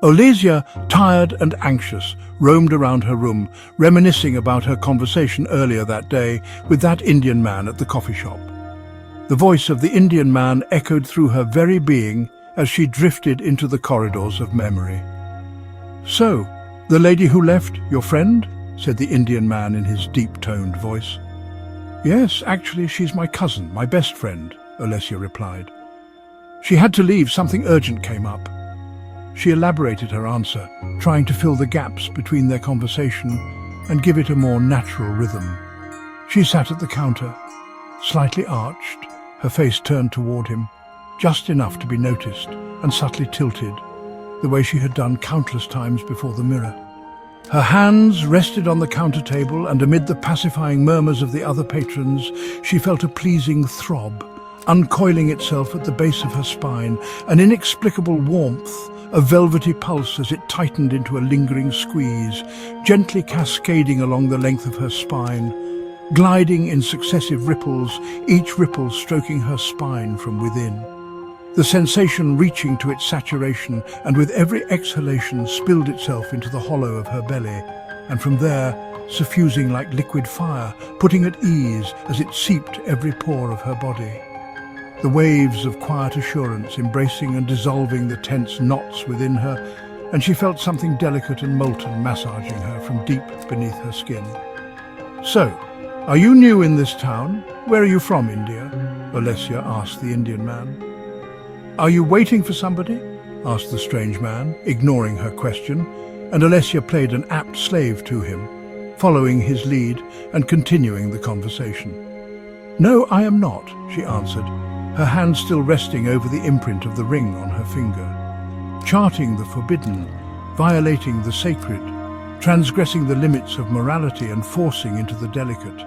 Olesia, tired and anxious, roamed around her room, reminiscing about her conversation earlier that day with that Indian man at the coffee shop. The voice of the Indian man echoed through her very being as she drifted into the corridors of memory. "So, the lady who left, your friend?" said the Indian man in his deep-toned voice. "Yes, actually, she's my cousin, my best friend," Olesia replied. "She had to leave, something urgent came up." She elaborated her answer, trying to fill the gaps between their conversation and give it a more natural rhythm. She sat at the counter, slightly arched, her face turned toward him, just enough to be noticed and subtly tilted, the way she had done countless times before the mirror. Her hands rested on the counter table, and amid the pacifying murmurs of the other patrons, she felt a pleasing throb, uncoiling itself at the base of her spine, an inexplicable warmth, a velvety pulse as it tightened into a lingering squeeze, gently cascading along the length of her spine, gliding in successive ripples, each ripple stroking her spine from within. The sensation reaching to its saturation, and with every exhalation spilled itself into the hollow of her belly, and from there, suffusing like liquid fire, putting at ease as it seeped every pore of her body. The waves of quiet assurance embracing and dissolving the tense knots within her, and she felt something delicate and molten massaging her from deep beneath her skin. "So, are you new in this town? Where are you from, India?" Olesia asked the Indian man. "Are you waiting for somebody?" asked the strange man, ignoring her question, and Olesia played an apt slave to him, following his lead and continuing the conversation. "No, I am not," she answered, her hand still resting over the imprint of the ring on her finger. Charting the forbidden, violating the sacred, transgressing the limits of morality and forcing into the delicate.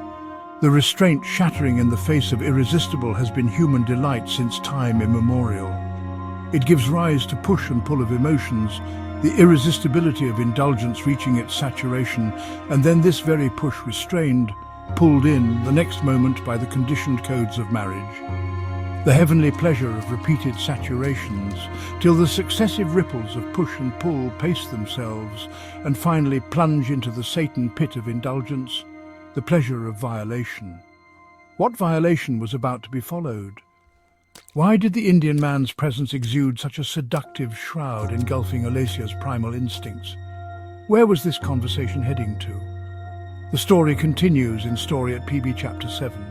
The restraint shattering in the face of irresistible has been human delight since time immemorial. It gives rise to push and pull of emotions, the irresistibility of indulgence reaching its saturation, and then this very push restrained, pulled in the next moment by the conditioned codes of marriage. The heavenly pleasure of repeated saturations, till the successive ripples of push and pull pace themselves and finally plunge into the Satan pit of indulgence, the pleasure of violation. What violation was about to be followed? Why did the Indian man's presence exude such a seductive shroud engulfing Olesia's primal instincts? Where was this conversation heading to? The story continues in Story at PB Chapter 7.